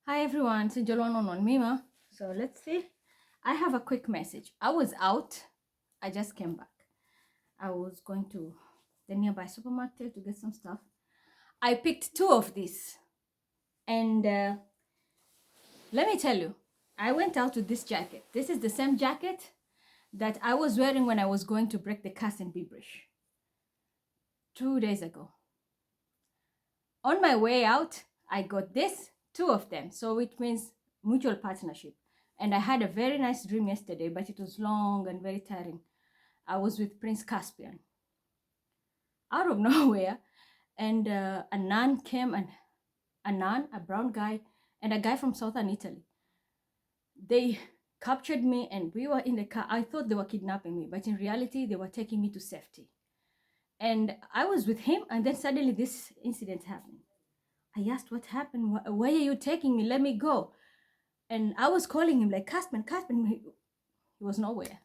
Hi everyone, it's Jolon on Mima. So let's see. I have a quick message. I was out. I just came back. I was going to the nearby supermarket to get some stuff. I picked two of these. And let me tell you, I went out with this jacket. This is the same jacket that I was wearing when I was going to break the cast in Bebrish 2 days ago. On my way out, I got this, two of them. So it means mutual partnership. And I had a very nice dream yesterday, but it was long and very tiring. I was with Prince Caspian out of nowhere, and a nun came, and a nun, a brown guy, and a guy from southern Italy. They captured me, and we were in the car. I thought they were kidnapping me, but in reality, they were taking me to safety. And I was with him, and then suddenly this incident happened. I asked, what happened? Why are you taking me? Let me go. And I was calling him like, Caspian, Caspian. He was nowhere.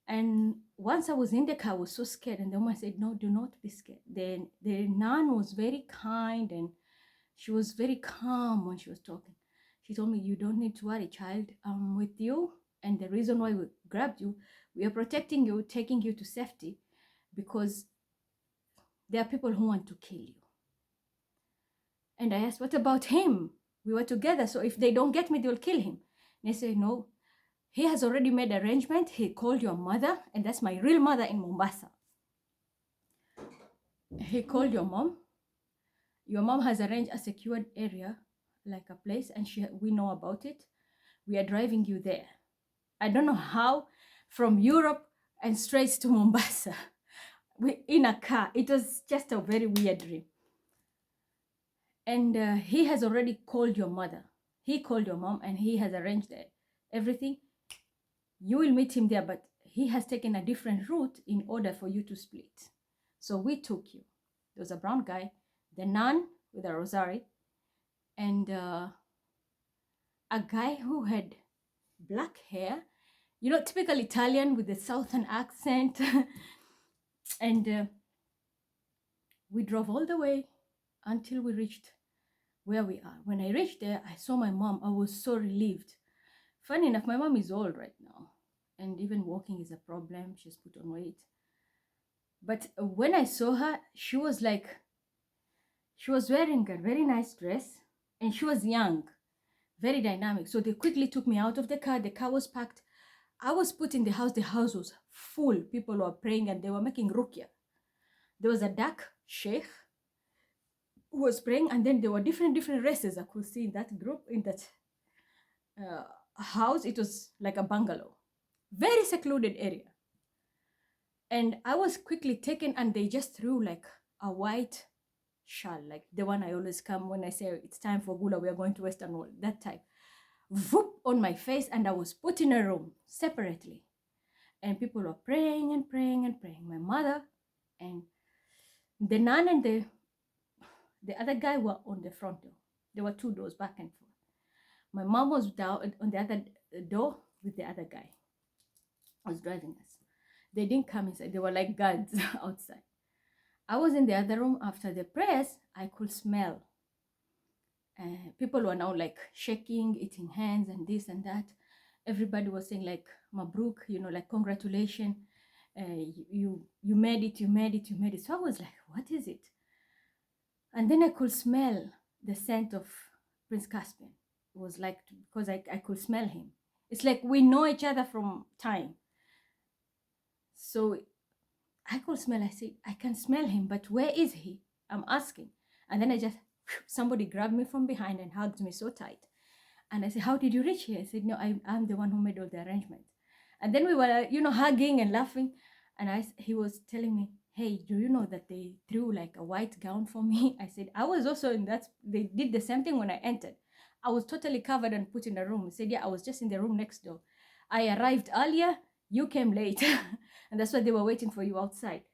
And once I was in the car, I was so scared. And the woman said, no, do not be scared. The nun was very kind, and she was very calm when she was talking. She told me, you don't need to worry, child. I'm with you. And the reason why we grabbed you, we are protecting you, taking you to safety, because there are people who want to kill you. And I asked, what about him? We were together, so if they don't get me, they'll kill him. And they said, no, he has already made arrangement. He called your mother, and that's my real mother in Mombasa. He called your mom. Your mom has arranged a secured area, like a place, and we know about it. We are driving you there. I don't know how, from Europe and straight to Mombasa, in a car. It was just a very weird dream. And he has already called your mother. He called your mom, and he has arranged everything. You will meet him there, but he has taken a different route in order for you to split. So we took you. There was a brown guy, the nun with a rosary, and a guy who had black hair, typical Italian with the southern accent. And we drove all the way until we reached where we are. When I reached there, I saw my mom. I was so relieved. Funny enough, my mom is old right now, and even walking is a problem. She's put on weight. But when I saw her, she was wearing a very nice dress, and she was young, very dynamic. So they quickly took me out of the car. The car was packed. I was put in the house. The house was full. People were praying, and they were making ruqya. There was a dark sheikh who was praying, and then there were different races I could see in that group, in that house. It was like a bungalow, very secluded area. And I was quickly taken, and they just threw like a white shawl, like the one I always come when I say it's time for gula, we are going to Western Wall, that type, whoop, on my face. And I was put in a room separately, and people were praying and praying and praying. My mother and the nun and the other guy were on the front door. There were two doors, back and forth. My mom was down on the other door with the other guy who was driving us. They didn't come inside. They were like guards outside. I was in the other room. After the prayers, I could smell. People were now like shaking, eating hands, and this and that. Everybody was saying like Mabruk, like congratulations. You made it, you made it, you made it. So I was like, what is it? And then I could smell the scent of Prince Caspian. It was like, because I could smell him. It's like we know each other from time. So I could smell. I said, I can smell him, but where is he? I'm asking. And then somebody grabbed me from behind and hugged me so tight. And I said, how did you reach here? I said, no, I'm the one who made all the arrangements. And then we were, hugging and laughing. And he was telling me, hey, do you know that they threw like a white gown for me? I said, I was also in that. They did the same thing when I entered. I was totally covered and put in a room. He said, yeah, I was just in the room next door. I arrived earlier. You came late. And that's why they were waiting for you outside.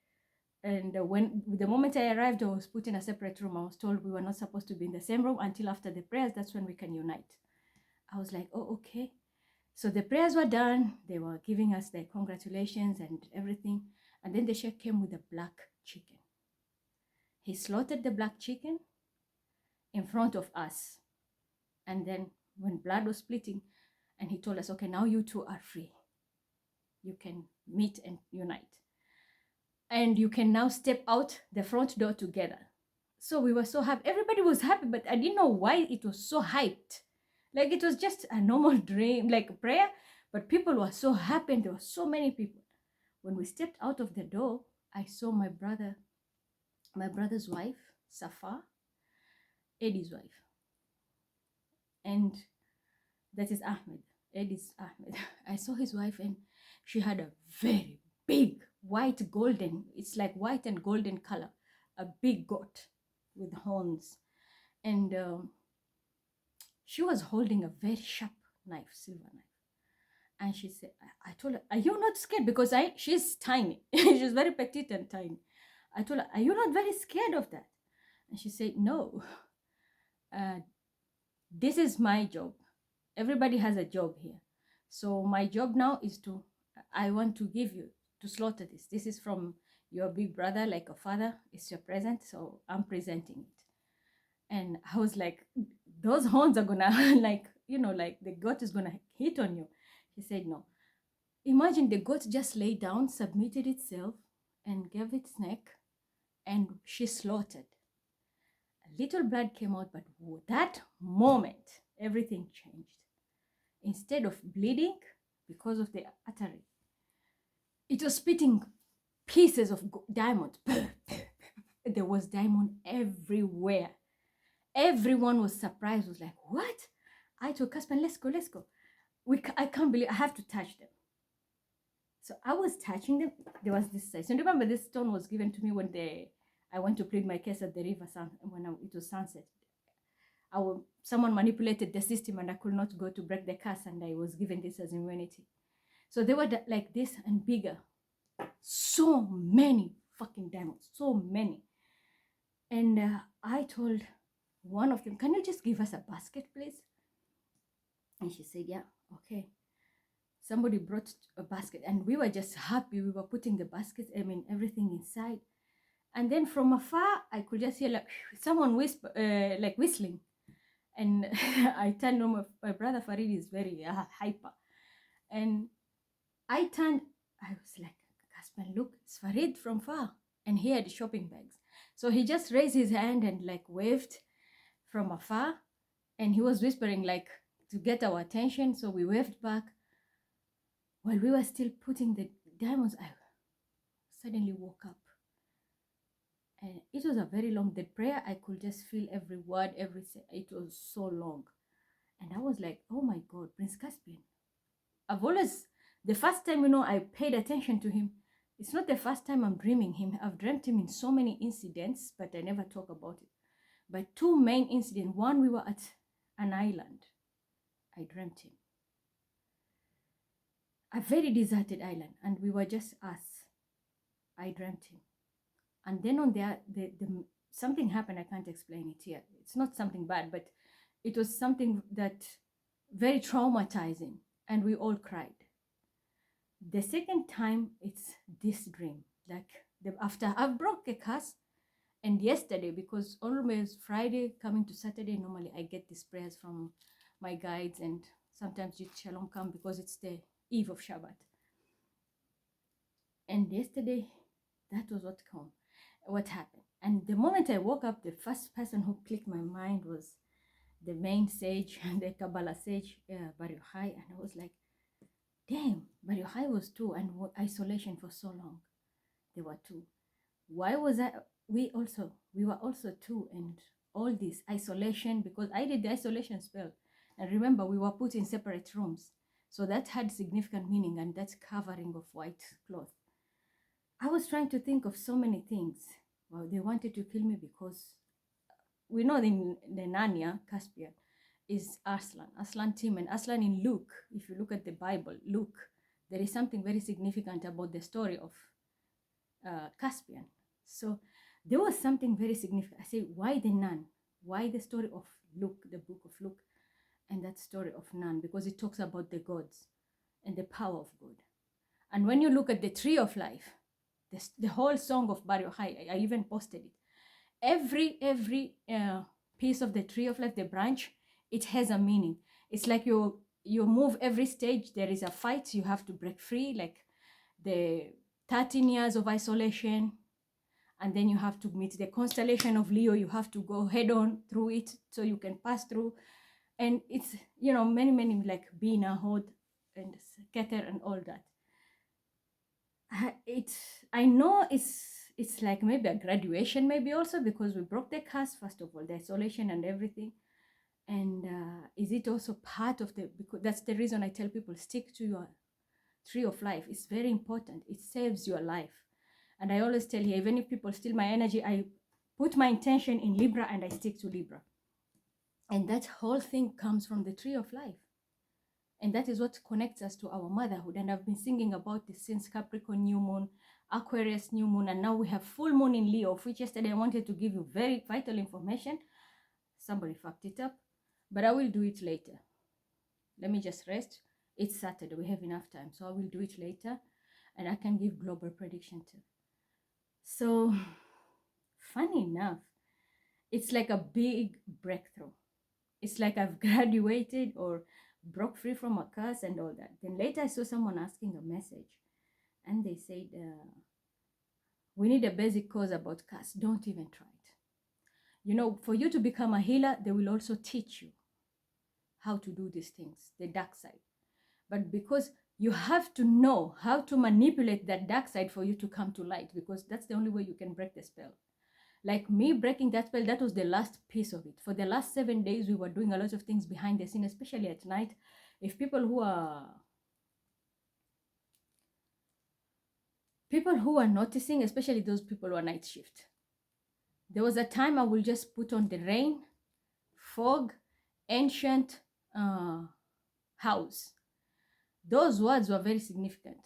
And when the moment I arrived, I was put in a separate room. I was told we were not supposed to be in the same room until after the prayers. That's when we can unite. I was like, oh, okay. So the prayers were done. They were giving us the congratulations and everything. And then the sheikh came with a black chicken. He slaughtered the black chicken in front of us. And then when blood was splitting, and he told us, okay, now you two are free. You can meet and unite. And you can now step out the front door together. So we were so happy. Everybody was happy, but I didn't know why it was so hyped. Like it was just a normal dream, like a prayer, but people were so happy and there were so many people. When we stepped out of the door, I saw my brother's wife, Safa, Eddie's wife. And that is Ahmed. Eddie's Ahmed. I saw his wife and she had a very big white golden, it's like white and golden color, a big goat with horns. And she was holding a very sharp knife, silver knife. And she said, I told her, are you not scared? Because she's tiny. She's very petite and tiny. I told her, are you not very scared of that? And she said, no. This is my job. Everybody has a job here. So my job now is I want to give you, to slaughter this. This is from your big brother, like a father. It's your present. So I'm presenting it. And I was like, those horns are gonna like the goat is gonna hit on you. He said, no. Imagine the goat just lay down, submitted itself, and gave its neck, and she slaughtered. A little blood came out, but that moment, everything changed. Instead of bleeding because of the artery, it was spitting pieces of diamond. There was diamond everywhere. Everyone was surprised, was like, what? I told Casper, let's go. I can't believe I have to touch them. So I was touching them. There was this size. And remember, this stone was given to me when I went to plead my case at the river when it was sunset. Someone manipulated the system and I could not go to break the curse, and I was given this as immunity. So they were like this and bigger. So many fucking diamonds, so many. And I told one of them, can you just give us a basket, please? And she said, yeah, okay. Somebody brought a basket and we were just happy. We were putting the basket, everything inside. And then from afar, I could just hear like someone like whistling. And I turned on my brother Farid is very hyper. And I turned, I was like, Casper, look, it's Farid from far. And he had shopping bags. So he just raised his hand and like waved from afar. And he was whispering like to get our attention. So we waved back. While we were still putting the diamonds, I suddenly woke up. And it was a very long, the prayer, I could just feel every word, it was so long. And I was like, oh my God, Prince Caspian. The first time, I paid attention to him, it's not the first time I'm dreaming him. I've dreamt him in so many incidents, but I never talk about it. But two main incidents. One, we were at an island. I dreamt him. A very deserted island, and we were just us. I dreamt him. And then on there, something happened. I can't explain it here. It's not something bad, but it was something that very traumatizing, and we all cried. The second time, it's this dream. Like after I've broke a curse, and yesterday, because always Friday coming to Saturday, normally I get these prayers from my guides, and sometimes Yit Shalom come because it's the eve of Shabbat. And yesterday, that was what happened. And the moment I woke up, the first person who clicked my mind was the main sage, the Kabbalah sage, Bar Yochai. And I was like, damn, Bar Yochai was two, and isolation for so long. There were two. Why was I? We were also two, and all this isolation, because I did the isolation spell. And remember, we were put in separate rooms. So that had significant meaning, and that's covering of white cloth. I was trying to think of so many things. Well, they wanted to kill me because we know the Narnia, Caspian, is Aslan team, and Aslan in Luke, if you look at the Bible, Luke, there is something very significant about the story of Caspian. So there was something very significant. I say, why the Nun? Why the story of Luke, the book of Luke, and that story of Nun? Because it talks about the gods and the power of God. And when you look at the tree of life, the whole song of Bar Yochai, I even posted it. Every piece of the tree of life, the branch, It has a meaning. It's like you move every stage, there is a fight, you have to break free, like the 13 years of isolation, and then you have to meet the constellation of Leo. You have to go head on through it so you can pass through. And it's, many like Bina, Hod, and Keter, and all that. I know it's like maybe a graduation, maybe also because we broke the curse, first of all, the isolation and everything. And is it also part of because that's the reason I tell people, stick to your tree of life. It's very important. It saves your life. And I always tell you, even if people steal my energy, I put my intention in Libra and I stick to Libra. And that whole thing comes from the tree of life. And that is what connects us to our motherhood. And I've been singing about this since Capricorn new moon, Aquarius new moon, and now we have full moon in Leo, of which yesterday I wanted to give you very vital information. Somebody fucked it up, but I will do it later. Let me just rest. It's Saturday, we have enough time, so I will do it later, and I can give global prediction too. So, funny enough, it's like a big breakthrough. It's like I've graduated or broke free from a curse and all that. Then later I saw someone asking a message, and they said, we need a basic course about curse. Don't even try it. For you to become a healer, they will also teach you how to do these things, the dark side. But because you have to know how to manipulate that dark side for you to come to light, because that's the only way you can break the spell. Like me breaking that spell, that was the last piece of it. For the last 7 days, we were doing a lot of things behind the scene, especially at night. If people who are noticing, especially those people who are night shift, there was a time I will just put on the rain, fog, ancient house. Those words were very significant,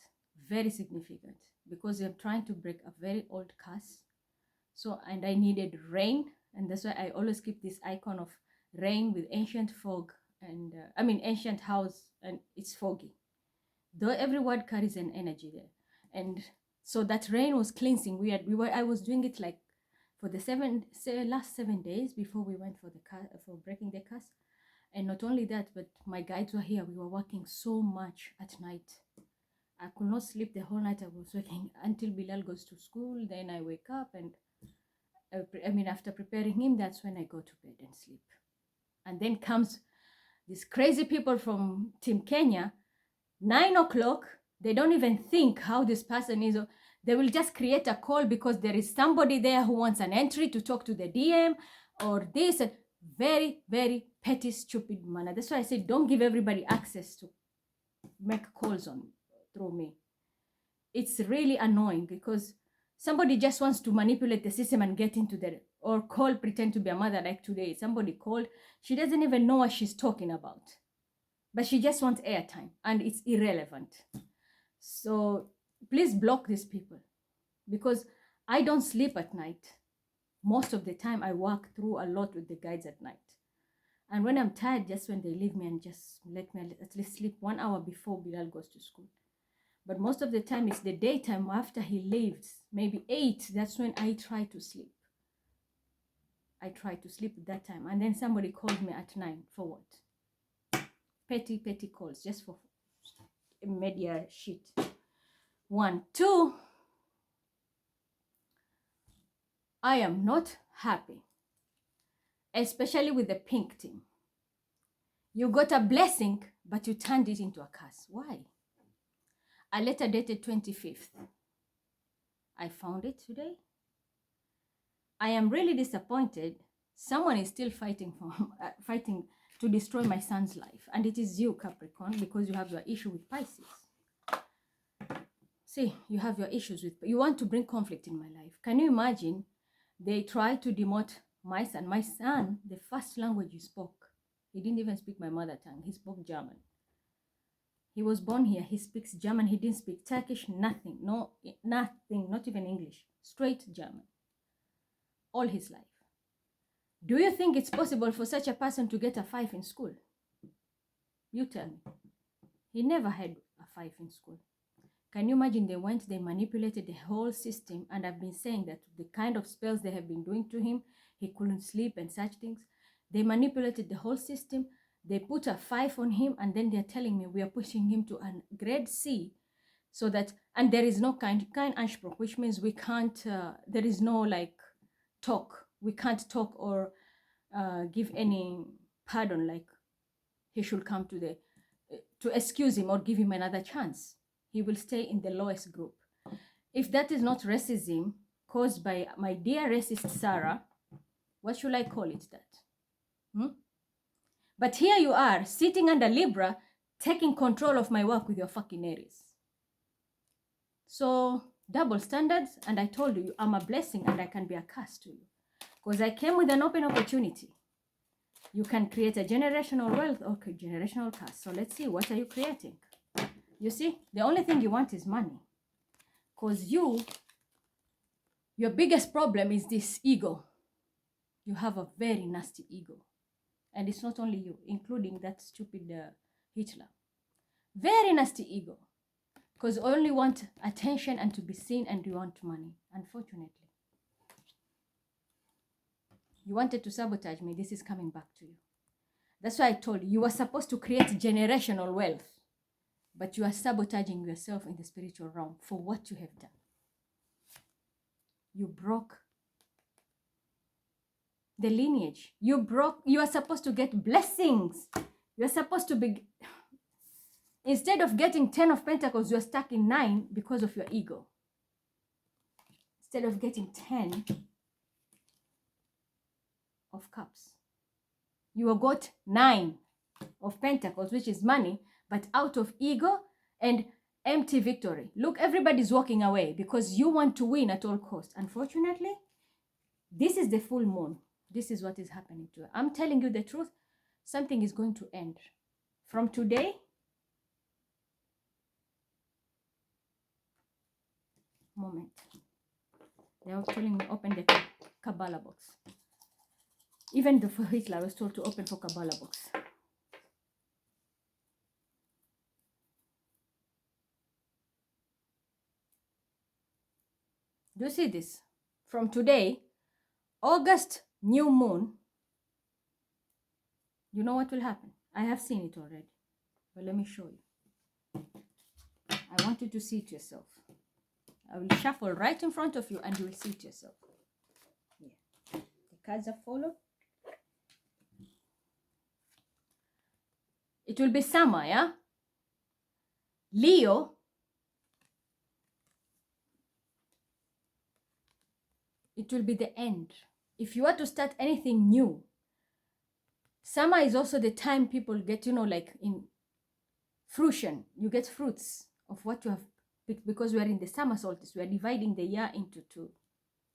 because I'm trying to break a very old curse. So, and I needed rain, and that's why I always keep this icon of rain with ancient fog, and ancient house, and it's foggy. Though every word carries an energy there, and so that rain was cleansing. I was doing it like for the last 7 days before we went for breaking the curse. And not only that, but my guides were here. We were working so much at night. I could not sleep the whole night. I was working until Bilal goes to school. Then I wake up, and after preparing him, that's when I go to bed and sleep. And then comes these crazy people from Team Kenya, 9 o'clock. They don't even think how this person is. They will just create a call because there is somebody there who wants an entry to talk to the DM or this. And very, very petty, stupid manner. That's why I say don't give everybody access to make calls through me. It's really annoying because somebody just wants to manipulate the system and get into or pretend to be a mother. Like today, somebody called. She doesn't even know what she's talking about, but she just wants airtime, and it's irrelevant. So please block these people, because I don't sleep at night. Most of the time I work through a lot with the guides at night. And when I'm tired, just when they leave me, and just let me at least sleep 1 hour before Bilal goes to school. But most of the time it's the daytime after he leaves, maybe 8, that's when I try to sleep. I try to sleep at that time. And then somebody called me at 9 for what? Petty calls, just for media shit. 1, 2, I am not happy, especially with the pink team. You got a blessing, but you turned it into a curse. Why? A letter dated 25th. I found it today. I am really disappointed. Someone is still fighting to destroy my son's life. And it is you, Capricorn, because you have your issue with Pisces. See, you have your issues you want to bring conflict in my life. Can you imagine? They tried to demote my son. My son, the first language he spoke, he didn't even speak my mother tongue. He spoke German. He was born here. He speaks German. He didn't speak Turkish, nothing. No, nothing, not even English. Straight German. All his life. Do you think it's possible for such a person to get a 5 in school? You tell me. He never had a 5 in school. Can you imagine? They manipulated the whole system, and I've been saying that the kind of spells they have been doing to him, he couldn't sleep and such things. They manipulated the whole system. They put a 5 on him, and then they're telling me we are pushing him to a grade C, so that, and there is no kein Anspruch, which means we can't, there is no like talk. We can't talk or give any pardon, like he should come to excuse him or give him another chance. He will stay in the lowest group. If that is not racism caused by my dear racist Sarah, what should I call it that? But here you are, sitting under Libra, taking control of my work with your fucking Aries. So, double standards, and I told you, I'm a blessing and I can be a curse to you. Because I came with an open opportunity. You can create a generational wealth or generational curse. So let's see, what are you creating? You see, the only thing you want is money. Because your biggest problem is this ego. You have a very nasty ego. And it's not only you, including that stupid Hitler. Very nasty ego. Because you only want attention and to be seen, and you want money, unfortunately. You wanted to sabotage me. This is coming back to you. That's why I told you, you were supposed to create generational wealth. But you are sabotaging yourself in the spiritual realm for what you have done. You broke the lineage. You are supposed to get blessings. You're supposed to be, instead of getting 10 of Pentacles, you're stuck in 9 because of your ego. Instead of getting 10 of Cups, you got 9 of Pentacles, which is money, but out of ego and empty victory. Look, everybody's walking away because you want to win at all costs. Unfortunately, this is the full moon. This is what is happening to you. I'm telling you the truth. Something is going to end. From today, moment. They were telling me open the Kabbalah box. Even for Hitler, I was told to open for Kabbalah box. Do you see this? From today, August, new moon. You know what will happen? I have seen it already. But let me show you. I want you to see it yourself. I will shuffle right in front of you and you will see it yourself. Yeah. The cards are followed. It will be summer, yeah? Leo. It will be the end. If you are to start anything new, summer is also the time people get, like in fruition, you get fruits of what you have picked, because we are in the summer solstice. We are dividing the year into 2,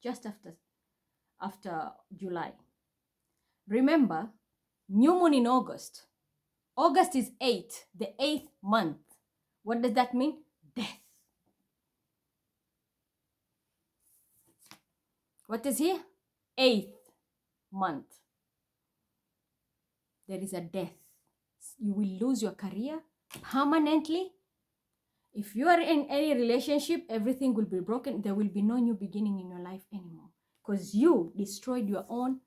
just after July. Remember, new moon in August. August is 8, the 8th month. What does that mean? Death. What is here? 8th month. There is a death. You will lose your career permanently. If you are in any relationship, everything will be broken. There will be no new beginning in your life anymore. Because you destroyed your own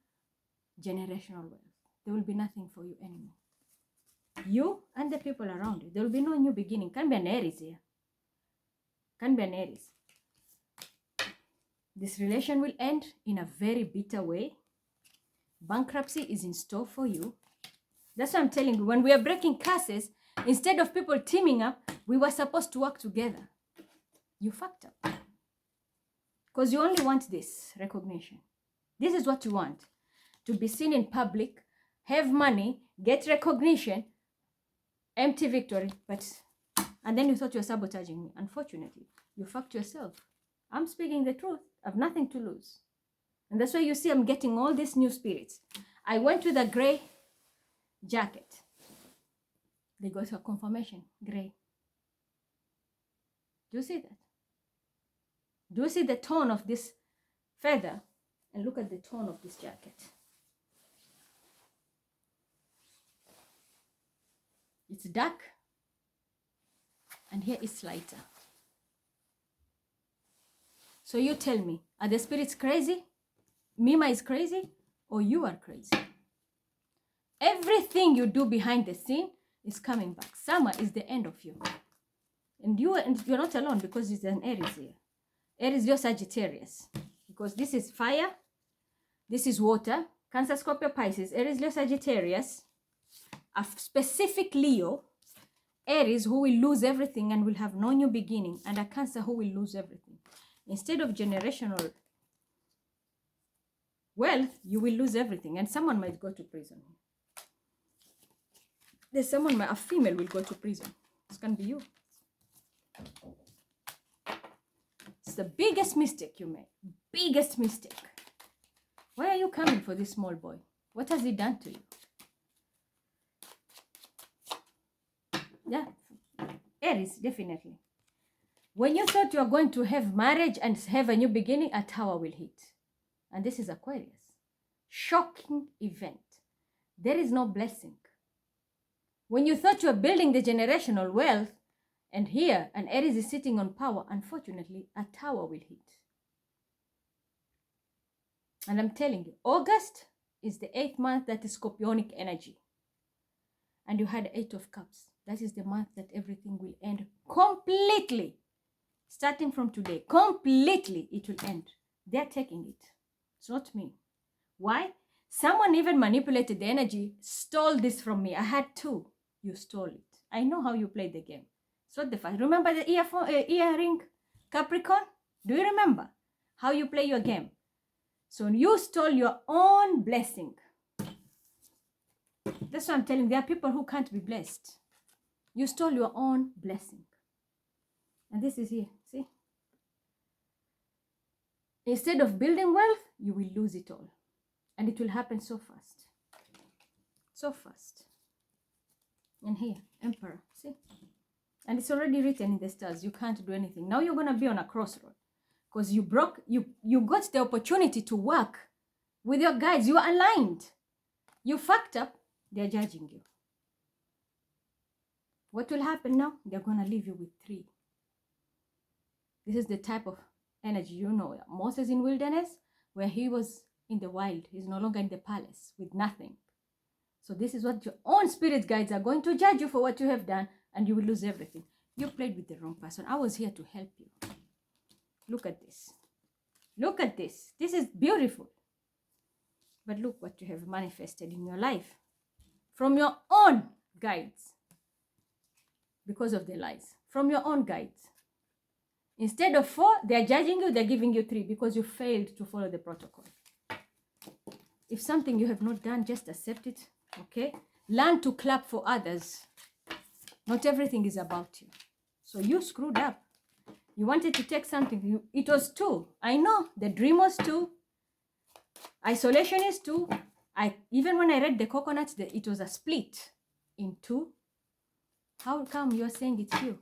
generational wealth. There will be nothing for you anymore. You and the people around you. There will be no new beginning. Can be an Aries here. Can be an Aries. This relation will end in a very bitter way. Bankruptcy is in store for you. That's what I'm telling you. When we are breaking curses, instead of people teaming up, we were supposed to work together. You fucked up. Because you only want this recognition. This is what you want. To be seen in public, have money, get recognition, empty victory. And then you thought you were sabotaging me. Unfortunately, you fucked yourself. I'm speaking the truth. I have nothing to lose. And that's why you see I'm getting all these new spirits. I went with a gray jacket. They got a confirmation, gray. Do you see that? Do you see the tone of this feather? And look at the tone of this jacket. It's dark. And here it's lighter. So you tell me, are the spirits crazy? Mima is crazy? Or you are crazy? Everything you do behind the scene is coming back. Summer is the end of you. And you're not alone, because it's an Aries here. Aries, you're Sagittarius. Because this is fire, this is water. Cancer, Scorpio, Pisces. Aries, Leo, Sagittarius. A specific Leo. Aries, who will lose everything and will have no new beginning. And a Cancer, who will lose everything. Instead of generational wealth, you will lose everything. And someone might go to prison. There's someone, a female will go to prison. This can be you. It's the biggest mistake you made. Biggest mistake. Why are you coming for this small boy? What has he done to you? Yeah, Aries, definitely. When you thought you were going to have marriage and have a new beginning, a tower will hit. And this is Aquarius. Shocking event. There is no blessing. When you thought you were building the generational wealth, and here an Aries is sitting on power, unfortunately, a tower will hit. And I'm telling you, August is the 8th month that is Scorpionic energy. And you had 8 of Cups. That is the month that everything will end completely. Starting from today, completely it will end. They're taking it. It's not me. Why? Someone even manipulated the energy, stole this from me. I had 2. You stole it. I know how you play the game. So the fact. Remember the earring, Capricorn? Do you remember how you play your game? So you stole your own blessing. That's what I'm telling you. There are people who can't be blessed. You stole your own blessing. And this is here. See? Instead of building wealth, you will lose it all. And it will happen so fast. So fast. And here, Emperor. See? And it's already written in the stars. You can't do anything. Now you're going to be on a crossroad. Because you got the opportunity to work with your guides. You are aligned. You fucked up. They're judging you. What will happen now? They're going to leave you with 3. This is the type of energy, you know. Moses in wilderness, where he was in the wild. He's no longer in the palace with nothing. So this is what your own spirit guides are going to judge you for what you have done, and you will lose everything. You played with the wrong person. I was here to help you. Look at this. Look at this. This is beautiful. But look what you have manifested in your life from your own guides, because of the lies. From your own guides. Instead of 4, they're judging you, they're giving you 3 because you failed to follow the protocol. If something you have not done, just accept it, okay? Learn to clap for others. Not everything is about you. So you screwed up. You wanted to take something. It was 2. I know. The dream was 2. Isolation is 2. Even when I read the coconuts, it was a split in 2. How come you're saying it's you?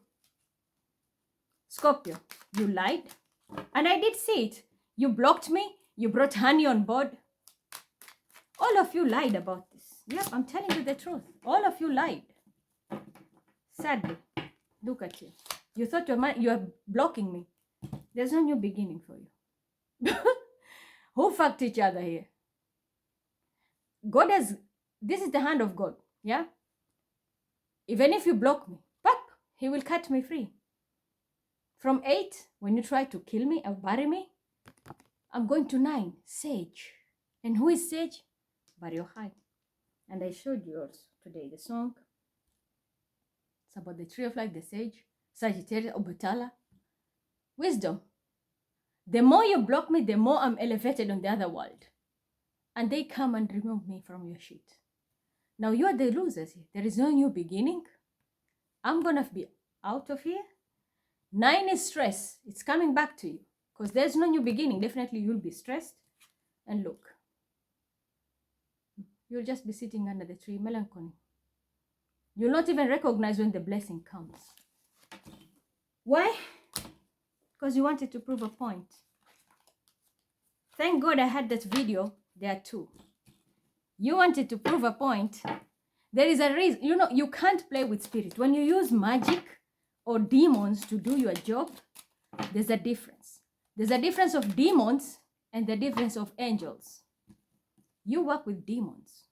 Scorpio, you lied. And I did see it. You blocked me. You brought honey on board. All of you lied about this. Yep, I'm telling you the truth. All of you lied. Sadly, look at you. You thought you're blocking me. There's no new beginning for you. Who fucked each other here? God has, this is the hand of God, yeah? Even if you block me, pop, he will cut me free. From 8, when you try to kill me or bury me, I'm going to 9, Sage. And who is Sage? Bar Yochai. And I showed you also today the song. It's about the tree of life, the sage, Sagittarius, Obatala. Wisdom. The more you block me, the more I'm elevated on the other world. And they come and remove me from your shit. Now you are the losers here. There is no new beginning. I'm going to be out of here. 9 is stress. It's coming back to you. Because there's no new beginning. Definitely you'll be stressed. And look. You'll just be sitting under the tree, melancholy. You'll not even recognize when the blessing comes. Why? Because you wanted to prove a point. Thank God I had that video there too. You wanted to prove a point. There is a reason. You know, you can't play with spirit. When you use magic or demons to do your job, there's a difference. There's a difference of demons and the difference of angels. You work with demons.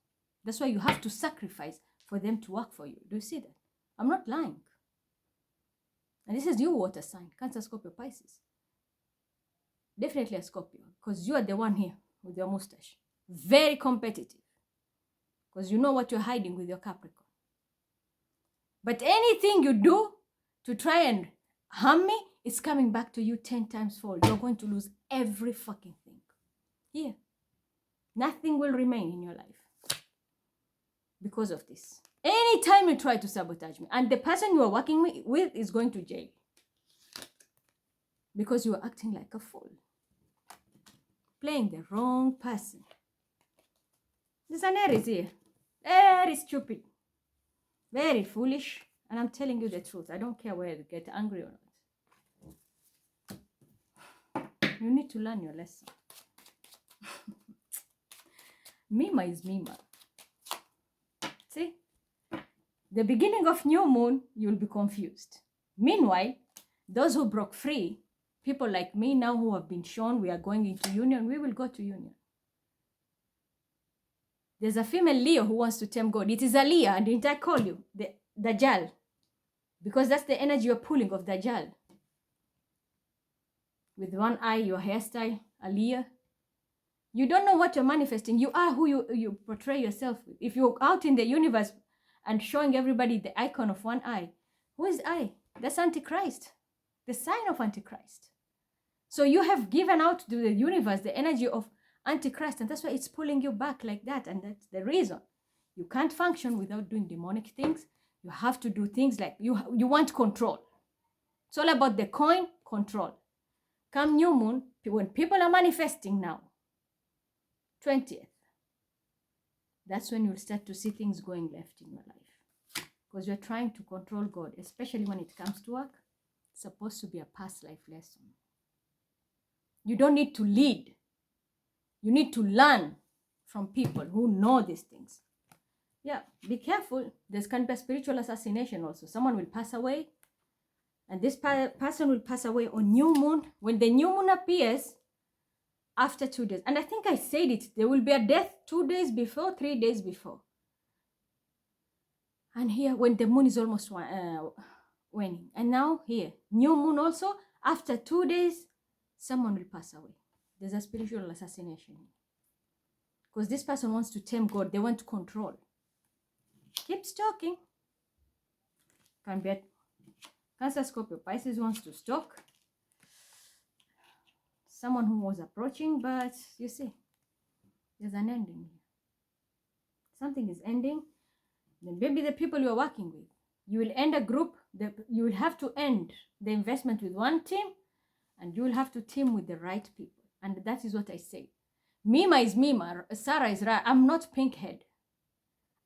That's why you have to sacrifice for them to work for you. Do you see that? I'm not lying. And this is your water sign, Cancer, Scorpio, Pisces. Definitely a Scorpio, because you are the one here with your mustache. Very competitive, because you know what you're hiding with your Capricorn. But anything you do to try and harm me, it's coming back to you 10 times fold. You're going to lose every fucking thing. Here. Nothing will remain in your life because of this. Anytime you try to sabotage me, and the person you are working with is going to jail because you are acting like a fool. Playing the wrong person. There's an Aries here. Very stupid. Very foolish. And I'm telling you the truth. I don't care whether you get angry or not. You need to learn your lesson. Mima is Mima. See? The beginning of new moon, you'll be confused. Meanwhile, those who broke free, people like me now who have been shown we are going into union, we will go to union. There's a female Leo who wants to tempt God. It is a Leo, and didn't I call you? The Dajjal. Because that's the energy you're pulling of Dajjal. With one eye, your hairstyle, a Leo. You don't know what you're manifesting. You are who you portray yourself with. If you're out in the universe and showing everybody the icon of one eye, who is I? That's Antichrist. The sign of Antichrist. So you have given out to the universe the energy of Antichrist, and that's why it's pulling you back like that. And that's the reason. You can't function without doing demonic things. You have to do things like you want control. It's all about the coin, control. Come new moon, when people are manifesting now, 20th, that's when you'll start to see things going left in your life. Because you're trying to control God, especially when it comes to work. It's supposed to be a past life lesson. You don't need to lead. You need to learn from people who know these things. Yeah, be careful. There can be a spiritual assassination also. Someone will pass away, and this person will pass away on new moon. When the new moon appears, after 2 days. And I think I said it. There will be a death 2 days before, 3 days before. And here, when the moon is almost waning. And now here, new moon also. After 2 days, someone will pass away. There's a spiritual assassination. Because this person wants to tempt God. They want control. Keep stalking. Can be Cancer, Scorpio, Pisces wants to stalk someone who was approaching, but you see, there's an ending here. Something is ending. Then maybe the people you are working with, you will end a group. You will have to end the investment with one team, and you will have to team with the right people. And that is what I say. Mima is Mima. Sarah is Ra. I'm not pinkhead.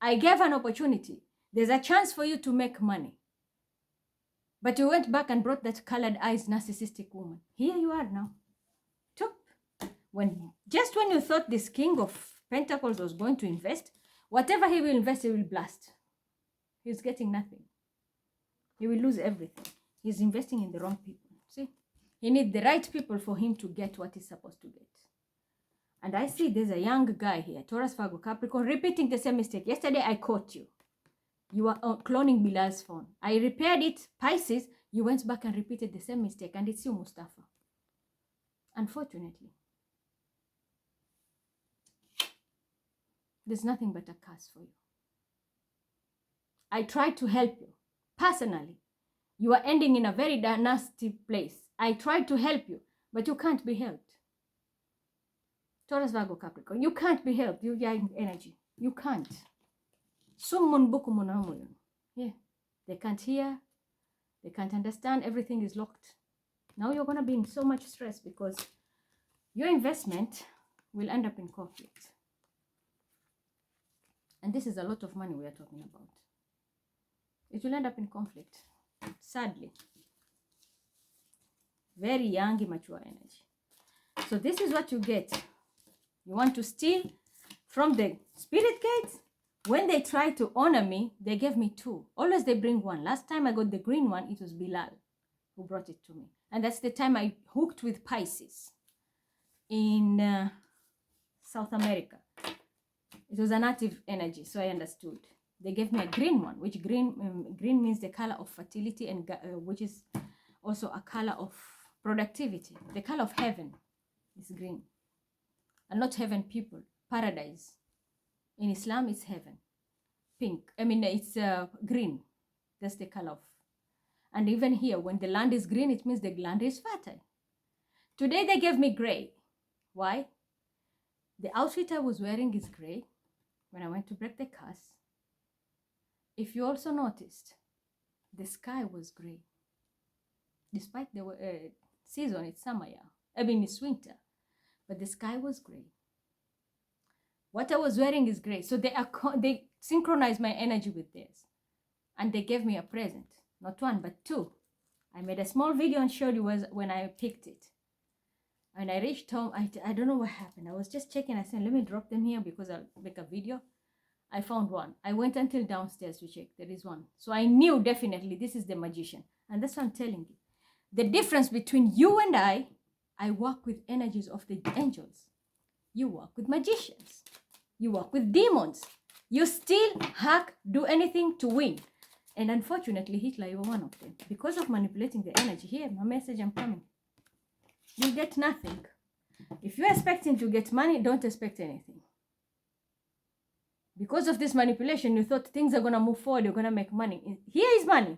I gave an opportunity. There's a chance for you to make money. But you went back and brought that colored eyes narcissistic woman. Here you are now. Just when you thought this King of Pentacles was going to invest, whatever he will invest, he will blast. He's getting nothing. He will lose everything. He's investing in the wrong people. See? He needs the right people for him to get what he's supposed to get. And I see there's a young guy here, Taurus, Virgo, Capricorn, repeating the same mistake. Yesterday, I caught you. You were cloning Bilal's phone. I repaired it. Pisces, you went back and repeated the same mistake. And it's you, Mustafa. Unfortunately. There's nothing but a curse for you. I tried to help you. Personally. You are ending in a very nasty place. I tried to help you. But you can't be helped. Taurus, Virgo, Capricorn. You can't be helped. You are in energy. You can't. Yeah. They can't hear. They can't understand. Everything is locked. Now you're going to be in so much stress because your investment will end up in conflict. And this is a lot of money we are talking about. It will end up in conflict. Sadly. Very young, immature energy. So this is what you get. You want to steal from the spirit gates? When they try to honor me, they gave me 2. Always they bring 1. Last time I got the green one, it was Bilal who brought it to me. And that's the time I hooked with Pisces in South America. It was a native energy, so I understood. They gave me a green one, which green means the color of fertility, and which is also a color of productivity. The color of heaven is green, and not heaven people, paradise. In Islam, it's heaven. Pink. I mean, it's green. That's the color of. And even here, when the land is green, it means the land is fertile. Today they gave me gray. Why? The outfit I was wearing is gray when I went to break the curse. If you also noticed, the sky was gray. Despite the season, it's summer, yeah. I mean, it's winter. But the sky was gray. What I was wearing is gray. So they synchronized my energy with theirs. And they gave me a present. Not one, but two. I made a small video and showed you when I picked it. And I reached home. I don't know what happened. I was just checking. I said, let me drop them here because I'll make a video. I found one. I went until downstairs to check. There is one. So I knew definitely this is the magician. And that's what I'm telling you. The difference between you and I work with energies of the angels. You work with magicians. You work with demons. You steal, hack, do anything to win. And unfortunately, Hitler, you were one of them. Because of manipulating the energy. Here, my message, I'm coming. You get nothing. If you're expecting to get money, don't expect anything. Because of this manipulation, you thought things are going to move forward, you're going to make money. Here is money.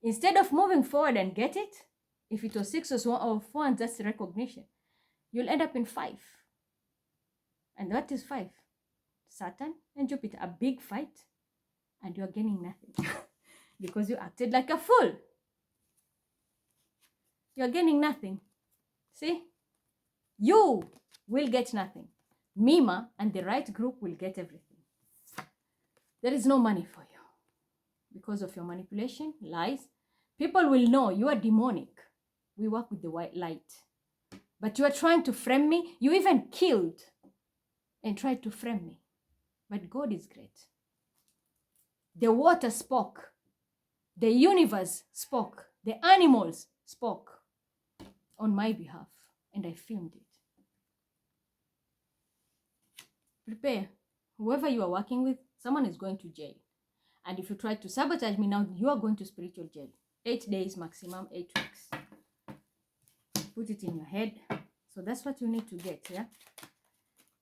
Instead of moving forward and get it, if it was 6 or 4, and that's recognition, you'll end up in 5. And what is 5? Saturn and Jupiter, a big fight, and you're gaining nothing. Because you acted like a fool. You're gaining nothing. See? You will get nothing. Mima and the right group will get everything. There is no money for you. Because of your manipulation, lies. People will know you are demonic. We work with the white light. But you are trying to frame me. You even killed and tried to frame me. But God is great. The water spoke. The universe spoke. The animals spoke on my behalf. And I filmed it. Prepare. Whoever you are working with, someone is going to jail. And if you try to sabotage me now, you are going to spiritual jail. 8 days maximum, 8 weeks. Put it in your head. So that's what you need to get, yeah?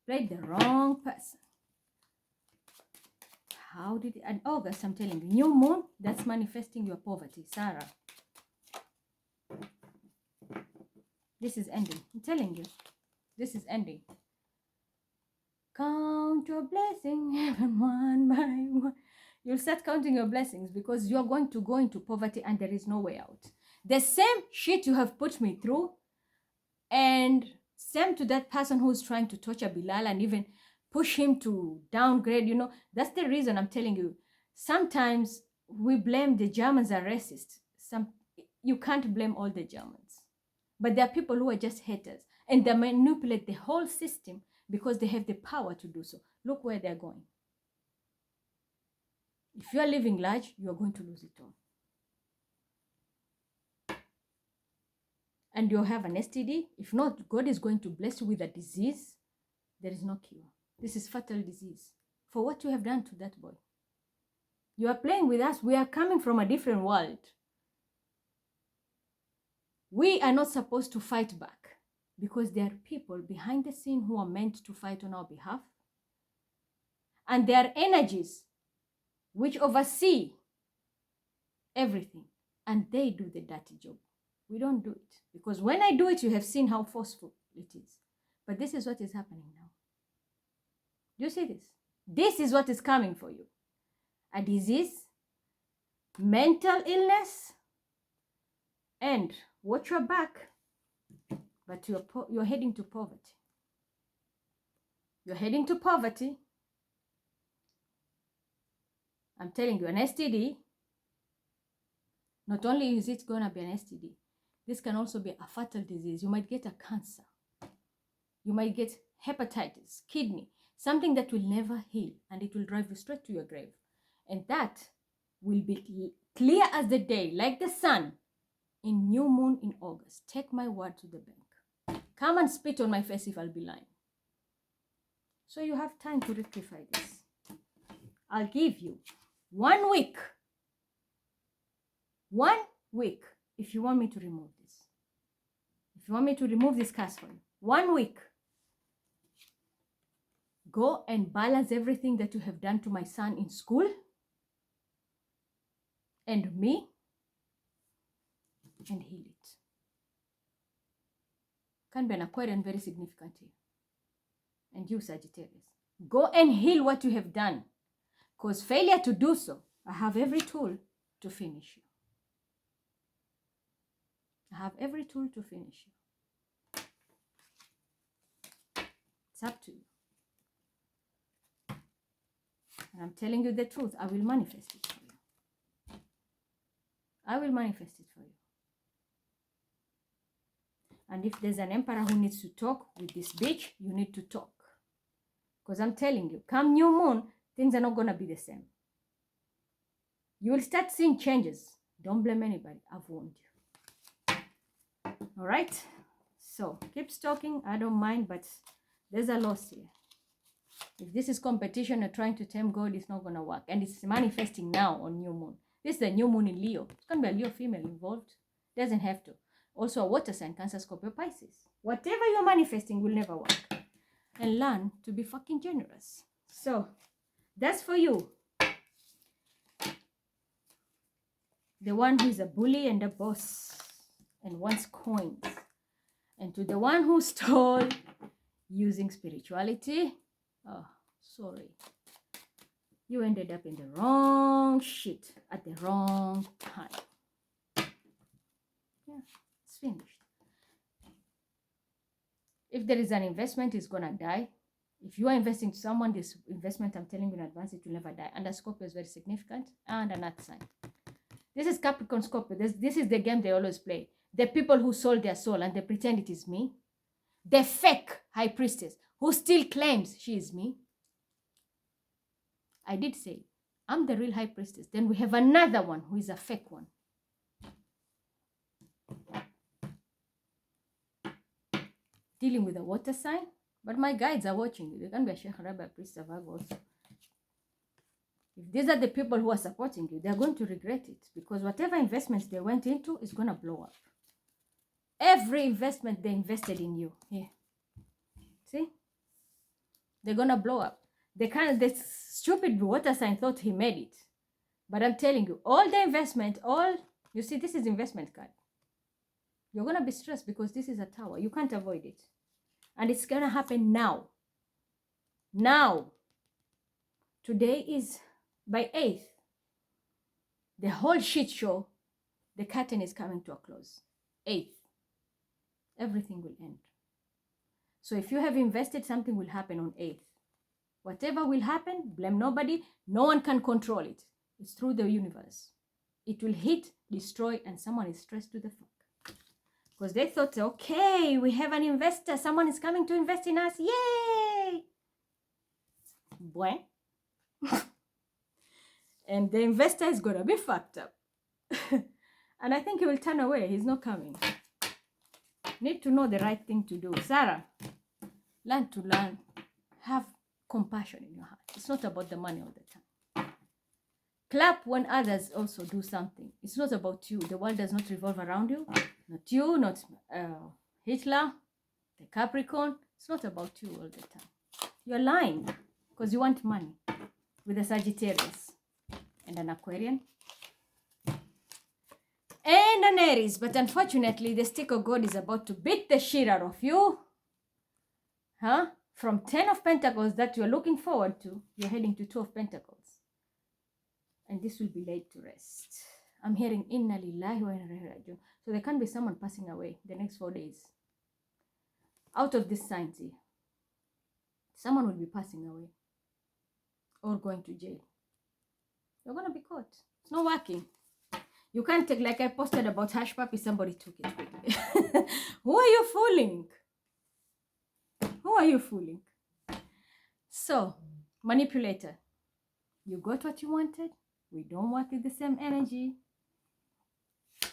Played the wrong person. How did it? And August, I'm telling you, new moon, that's manifesting your poverty, Sarah. This is ending. I'm telling you, this is ending. Count your blessings, one by one. You'll start counting your blessings because you're going to go into poverty and there is no way out. The same shit you have put me through, and same to that person who's trying to torture Bilal and even push him to downgrade, that's the reason I'm telling you. Sometimes we blame the Germans are racist. You can't blame all the Germans. But there are people who are just haters and they manipulate the whole system because they have the power to do so. Look where they're going. If you are living large, you are going to lose it all. And you'll have an STD. If not, God is going to bless you with a disease. There is no cure. This is fatal disease. For what you have done to that boy. You are playing with us. We are coming from a different world. We are not supposed to fight back because there are people behind the scene who are meant to fight on our behalf. And there are energies which oversee everything. And they do the dirty job. We don't do it. Because when I do it, you have seen how forceful it is. But this is what is happening now. Do you see this? This is what is coming for you. A disease, mental illness, and watch your back. But you're heading to poverty. You're heading to poverty. I'm telling you, an STD, not only is it going to be an STD, this can also be a fatal disease. You might get a cancer. You might get hepatitis, kidney, something that will never heal and it will drive you straight to your grave. And that will be clear as the day, like the sun, in new moon in August. Take my word to the bank. Come and spit on my face if I'll be lying. So you have time to rectify this. I'll give you 1 week. 1 week if you want me to remove this. If you want me to remove this curse for you. 1 week. Go and balance everything that you have done to my son in school and me and heal it. Can be an Aquarian, very significant here. And you, Sagittarius. Go and heal what you have done. Because failure to do so, I have every tool to finish you. I have every tool to finish you. It's up to you. And I'm telling you the truth. I will manifest it for you. I will manifest it for you. And if there's an emperor who needs to talk with this bitch, you need to talk. Because I'm telling you, come new moon, things are not going to be the same. You will start seeing changes. Don't blame anybody. I've warned you. All right? So, keep stalking. I don't mind, but there's a loss here. If this is competition or trying to tame God, it's not going to work. And it's manifesting now on new moon. This is the new moon in Leo. It's going to be a Leo female involved. Doesn't have to. Also a water sign, Cancer, Scorpio, Pisces. Whatever you're manifesting will never work. And learn to be fucking generous. So, that's for you. The one who is a bully and a boss and wants coins. And to the one who stole using spirituality. Oh, sorry. You ended up in the wrong shit at the wrong time. Yeah, it's finished. If there is an investment, it's going to die. If you are investing to someone, this investment, I'm telling you in advance, it will never die. And the Scorpio is very significant. And an earth sign. This is Capricorn Scorpio. This is the game they always play. The people who sold their soul and they pretend it is me. The fake high priestess who still claims she is me. I did say, I'm the real high priestess. Then we have another one who is a fake one. Dealing with a water sign. But my guides are watching you. They can be a Sheikh, Rabbi, a priest, a Virgo also. If these are the people who are supporting you, they're going to regret it. Because whatever investments they went into is going to blow up. Every investment they invested in you. Here. See? They're going to blow up. The stupid water sign thought he made it. But I'm telling you, all the investment, you see, this is investment card. You're going to be stressed because this is a tower. You can't avoid it. And it's going to happen now. Now. Today is by 8th. The whole shit show, the curtain is coming to a close. 8th. Everything will end. So if you have invested, something will happen on 8th. Whatever will happen, blame nobody. No one can control it. It's through the universe. It will hit, destroy, and someone is stressed to the fuck. Because they thought, okay, we have an investor. Someone is coming to invest in us. Yay! Bueno. And the investor is going to be fucked up. And I think he will turn away. He's not coming. Need to know the right thing to do. Sarah, learn to learn. Have compassion in your heart. It's not about the money all the time. Clap when others also do something. It's not about you. The world does not revolve around you. Not you, not Hitler, the Capricorn. It's not about you all the time. You're lying because you want money with a Sagittarius and an Aquarian and an Aries. But unfortunately, the stick of God is about to beat the shit out of you. Huh? From 10 of Pentacles that you're looking forward to, you're heading to 2 of Pentacles. And this will be laid to rest. I'm hearing Inna Lillahi wa Inna Ilaihi Raji'un. So there can be someone passing away the next 4 days. Out of this signs here. Someone will be passing away. Or going to jail. You're going to be caught. It's not working. You can't take, like I posted about Hush Puppy, somebody took it quickly. Who are you fooling? Who are you fooling? So, manipulator. You got what you wanted. We don't work with the same energy.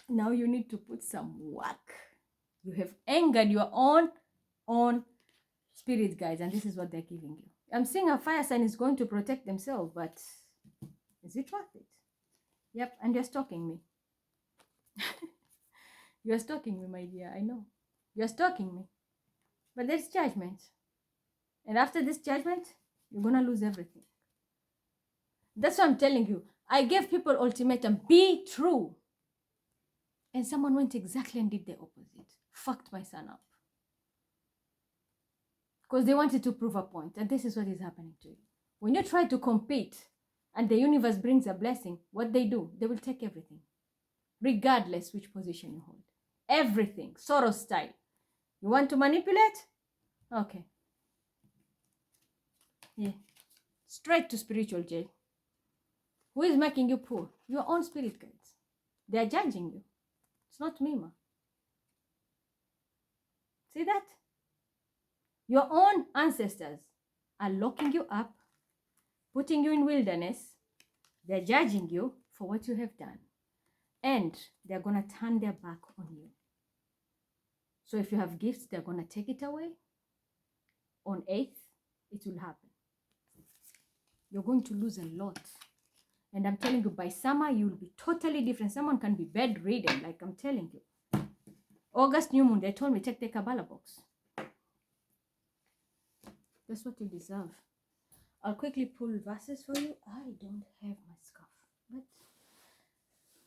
Now you need to put some work. You have angered your own spirit guides, and this is what they're giving you. I'm seeing a fire sign is going to protect themselves, but is it worth it? Yep, and you're stalking me. You're stalking me, my dear, I know. You're stalking me. But there's judgment. And after this judgment, you're going to lose everything. That's what I'm telling you. I gave people ultimatum, be true. And someone went exactly and did the opposite. Fucked my son up. Because they wanted to prove a point. And this is what is happening to you. When you try to compete and the universe brings a blessing, what they do, they will take everything. Regardless which position you hold. Everything. Soros style. You want to manipulate? Okay. Yeah. Straight to spiritual jail. Who is making you poor? Your own spirit guides. They are judging you. It's not me, ma. See that? Your own ancestors are locking you up, putting you in wilderness. They're judging you for what you have done. And they're going to turn their back on you. So if you have gifts, they're going to take it away. On 8th, it will happen. You're going to lose a lot. And I'm telling you, by summer, you'll be totally different. Someone can be bedridden, like I'm telling you. August new moon, they told me, take the Kabbalah box. That's what you deserve. I'll quickly pull verses for you. I don't have my scarf, but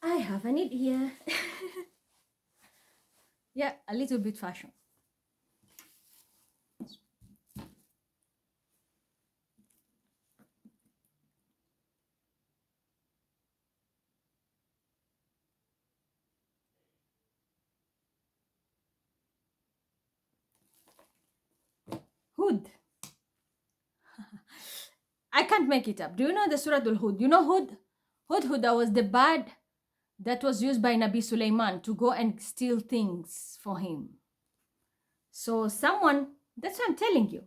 I have an it here. Yeah, a little bit fashion. Hud. I can't make it up. Do you know the Surah Al-Hud? You know Hud? Hud, that was the bird that was used by Nabi Sulaiman to go and steal things for him. So someone, that's what I'm telling you.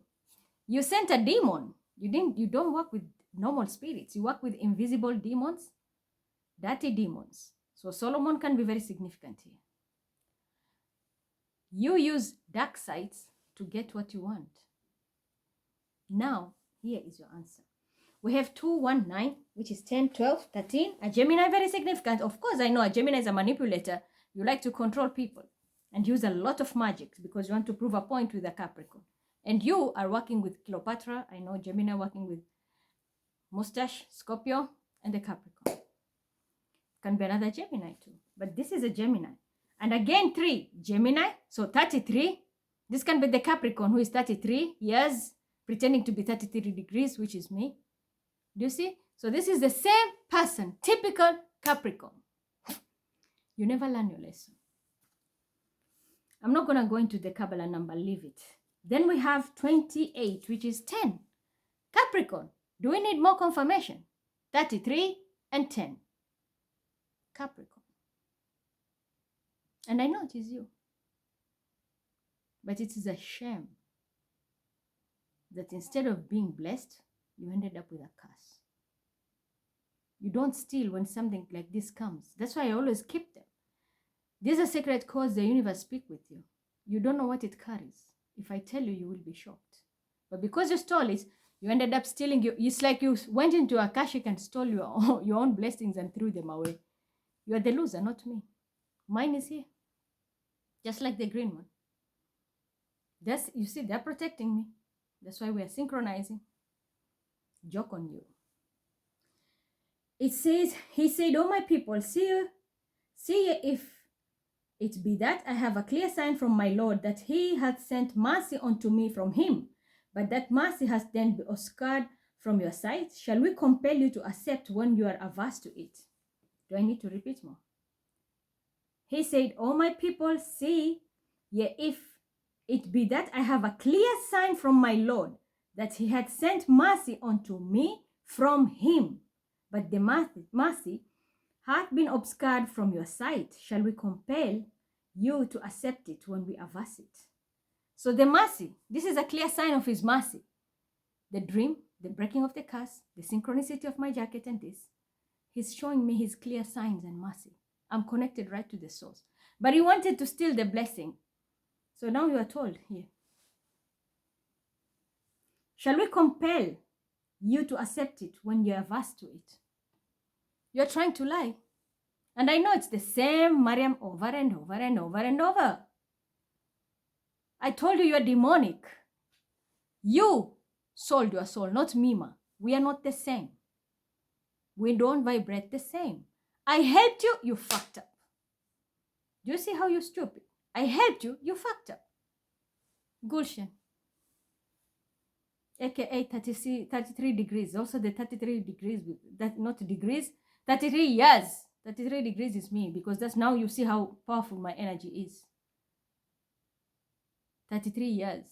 You sent a demon. You don't work with normal spirits. You work with invisible demons, dirty demons. So Solomon can be very significant here. You use dark sides to get what you want. Now, here is your answer. We have 2, 1, 9, which is 10, 12, 13. A Gemini, very significant. Of course, I know a Gemini is a manipulator. You like to control people and use a lot of magic because you want to prove a point with a Capricorn. And you are working with Cleopatra. I know Gemini working with Mustache, Scorpio, and the Capricorn. Can be another Gemini too. But this is a Gemini. And again, 3, Gemini. So 33. This can be the Capricorn who is 33 years, pretending to be 33 degrees, which is me. Do you see? So this is the same person, typical Capricorn. You never learn your lesson. I'm not going to go into the Kabbalah number, leave it. Then we have 28, which is 10. Capricorn. Do we need more confirmation? 33 and 10. Capricorn. And I know it is you. But it is a shame that instead of being blessed, you ended up with a curse. You don't steal when something like this comes. That's why I always keep them. These are sacred codes the universe speak with you. You don't know what it carries. If I tell you, you will be shocked. But because you stole it, you ended up stealing. It's like you went into Akashic and stole your own blessings and threw them away. You are the loser, not me. Mine is here. Just like the green one. You see, they're protecting me. That's why we are synchronizing. Joke on you. It says, he said, "Oh my people, see if it be that I have a clear sign from my Lord that he hath sent mercy unto me from him, but that mercy has then been obscured from your sight. Shall we compel you to accept when you are averse to it?" Do I need to repeat more? He said, "O my people, see ye if it be that I have a clear sign from my Lord that he had sent mercy unto me from him, but the mercy hath been obscured from your sight. Shall we compel you to accept it when we averse it?" So the mercy, this is a clear sign of his mercy. The dream, the breaking of the curse, the synchronicity of my jacket and this. He's showing me his clear signs and mercy. I'm connected right to the source. But he wanted to steal the blessing. So now you are told here. Shall we compel you to accept it when you are averse to it? You're trying to lie. And I know it's the same Mariam over and over and over and over. I told you you're demonic. You sold your soul, not Mima. We are not the same. We don't vibrate the same. I helped you, you fucked up. Do you see how you're stupid? I helped you, you fucked up. Gulshan. AKA 33 degrees. Also the 33 degrees, that not degrees, 33 years. 33 degrees is me, because that's now you see how powerful my energy is. 33 years.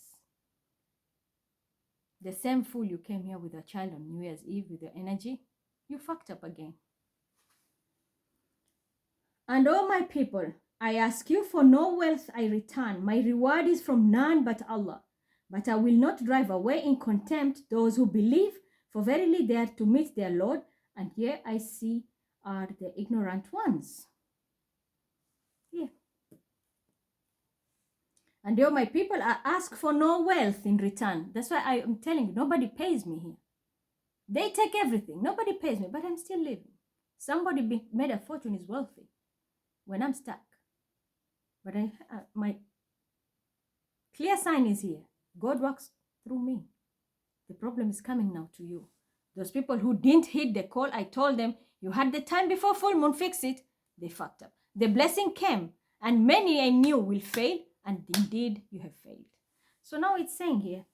The same fool you came here with a child on New Year's Eve with your energy, you fucked up again. And all my people, I ask you for no wealth I return. My reward is from none but Allah. But I will not drive away in contempt those who believe, for verily they are to meet their Lord, and here I see are the ignorant ones. Yeah. And all my people, I ask for no wealth in return. That's why I am telling you, nobody pays me here. They take everything. Nobody pays me, but I'm still living. Somebody made a fortune is wealthy when I'm stuck. But my clear sign is here. God works through me. The problem is coming now to you. Those people who didn't heed the call, I told them, you had the time before full moon, fix it. They fucked up. The blessing came, and many I knew will fail, and indeed you have failed. So now it's saying here,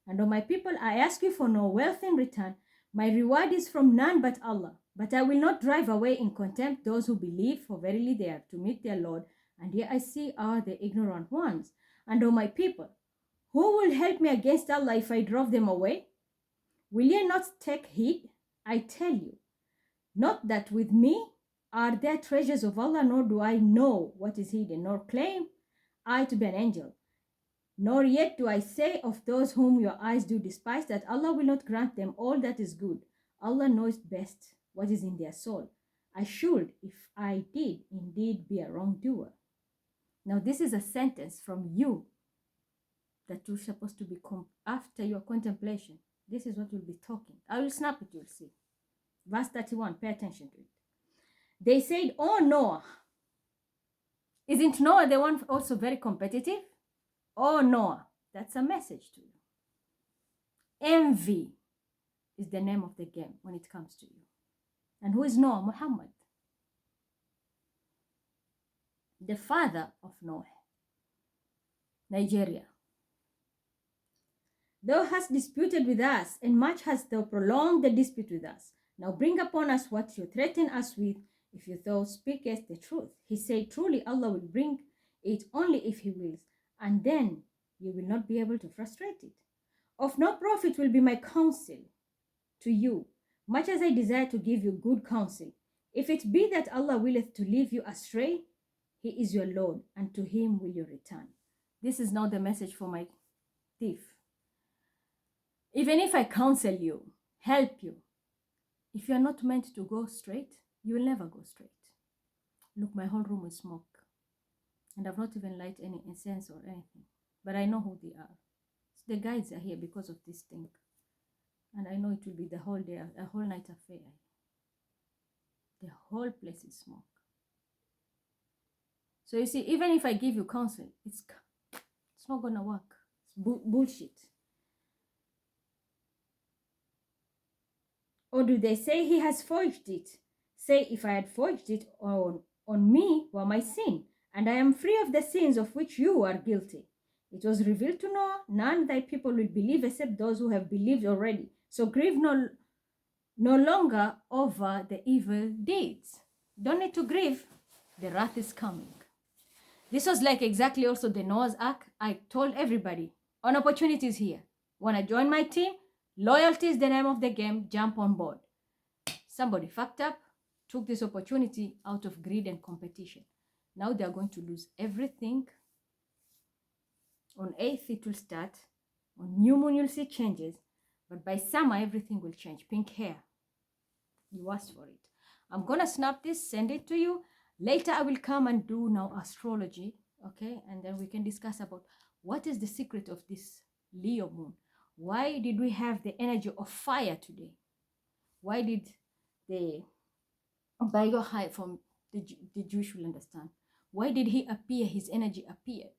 and O my people, I ask you for no wealth in return. My reward is from none but Allah. But I will not drive away in contempt those who believe, for verily they are to meet their Lord. And here I see are the ignorant ones. And O my people, who will help me against Allah if I drove them away? Will ye not take heed? I tell you, not that with me are there treasures of Allah, nor do I know what is hidden, nor claim I to be an angel. Nor yet do I say of those whom your eyes do despise that Allah will not grant them all that is good. Allah knows best what is in their soul. I should, if I did indeed be a wrongdoer. Now this is a sentence from you that you're supposed to be after your contemplation. This is what you'll be talking. I will snap it, you'll see. Verse 31, pay attention to it. They said, oh Noah. Isn't Noah the one also very competitive? Oh Noah, that's a message to you. Envy is the name of the game when it comes to you. And who is Noah? Muhammad, the father of Noah. Nigeria. Thou hast disputed with us, and much hast thou prolonged the dispute with us. Now bring upon us what you threaten us with, if you thou speakest the truth. He said, truly Allah will bring it only if he wills, and then you will not be able to frustrate it. Of no profit will be my counsel to you, much as I desire to give you good counsel. If it be that Allah willeth to leave you astray, he is your Lord, and to him will you return. This is now the message for my thief. Even if I counsel you, help you, if you are not meant to go straight, you will never go straight. Look, my whole room is smoke, and I've not even lighted any incense or anything, but I know who they are. So the guides are here because of this thing, and I know it will be the whole day, a whole night affair. The whole place is smoke. So you see, even if I give you counsel, it's not gonna work. It's bullshit. Or do they say he has forged it? Say, if I had forged it on me were my sin, and I am free of the sins of which you are guilty. It was revealed to Noah, none thy people will believe except those who have believed already. So grieve no longer over the evil deeds. Don't need to grieve. The wrath is coming. This was like exactly also the Noah's Ark. I told everybody, on opportunities here. Want to join my team? Loyalty is the name of the game. Jump on board. Somebody fucked up, took this opportunity out of greed and competition. Now they are going to lose everything. On 8th it will start. On new moon you'll see changes. But by summer everything will change. Pink hair. You asked for it. I'm going to snap this, send it to you. Later I will come and do now astrology. Okay? And then we can discuss about what is the secret of this Leo moon. Why did we have the energy of fire today? Why did the High from the Jewish will understand? Why did he appear? His energy appeared.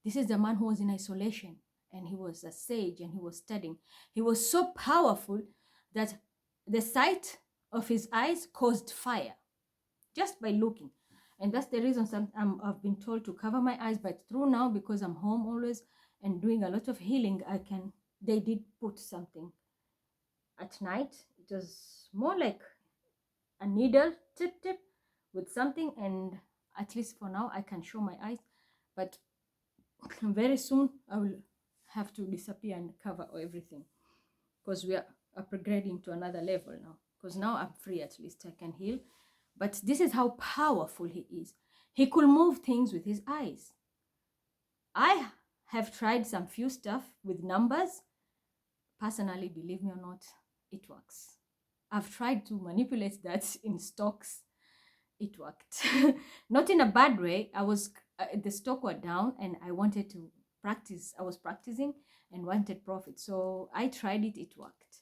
This is the man who was in isolation and he was a sage and he was studying. He was so powerful that the sight of his eyes caused fire just by looking. And that's the reason I've been told to cover my eyes, but through now, because I'm home always and doing a lot of healing, they did put something at night. It was more like a needle tip with something, and at least for now I can show my eyes, but very soon I will have to disappear and cover everything, because we are upgrading to another level now, because now I'm free, at least I can heal. But this is how powerful he is. He could move things with his eyes. I have tried some few stuff with numbers. Personally, believe me or not, it works. I've tried to manipulate that in stocks. It worked. Not in a bad way. The stock were down and I wanted to practice. I was practicing and wanted profit. So I tried it. It worked.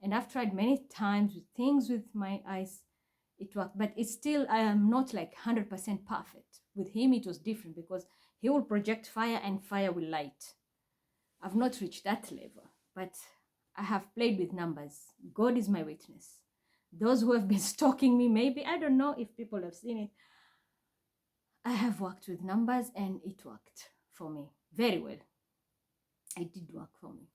And I've tried many times with things with my eyes. It worked. But it's still, I am not like 100% perfect. With him, it was different because he will project fire and fire will light. I've not reached that level, but I have played with numbers. God is my witness. Those who have been stalking me, maybe, I don't know if people have seen it. I have worked with numbers and it worked for me very well. It did work for me.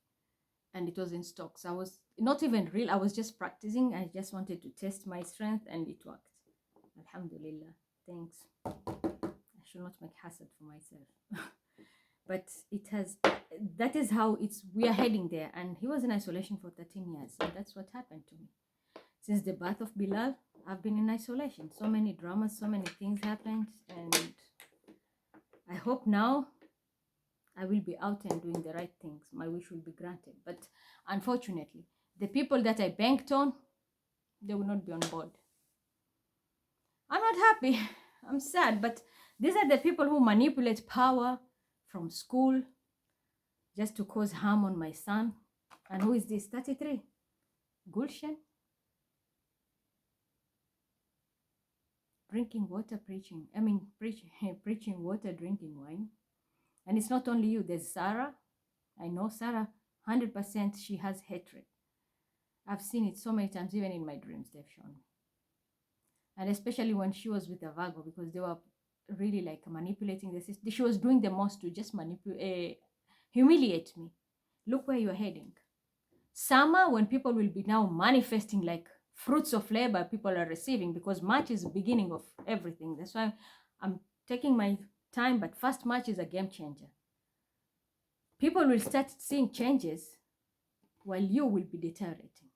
And it was in stocks. I was not even real. I was just practicing. I just wanted to test my strength and it worked. Alhamdulillah. Thanks. I should not make hazard for myself. But that is how we are heading there. And he was in isolation for 13 years. And that's what happened to me. Since the birth of Bilal, I've been in isolation. So many dramas, so many things happened. And I hope now I will be out and doing the right things. My wish will be granted. But unfortunately, the people that I banked on, they will not be on board. I'm not happy. I'm sad. But these are the people who manipulate power from school just to cause harm on my son. And who is this? 33. Gulshan. Drinking water, preaching. Preaching water, drinking wine. And it's not only you. There's Sarah. I know Sarah, 100% she has hatred. I've seen it so many times, even in my dreams they've shown me. And especially when she was with the Virgo, because they were really like manipulating the system. She was doing the most to just humiliate me. Look where you're heading. Summer, when people will be now manifesting like fruits of labor people are receiving, because March is the beginning of everything. That's why I'm taking my time, but first March is a game changer. People will start seeing changes while you will be deteriorating.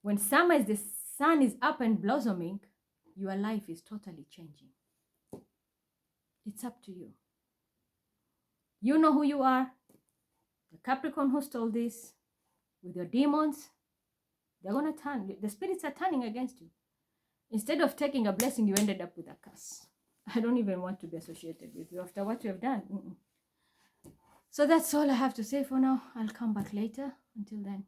When summer is the sun is up and blossoming, your life is totally changing. It's up to you. You know who you are. The Capricorn who stole this, with your demons, they're going to turn. The spirits are turning against you. Instead of taking a blessing, you ended up with a curse. I don't even want to be associated with you after what you have done. So that's all I have to say for now. I'll come back later. Until then.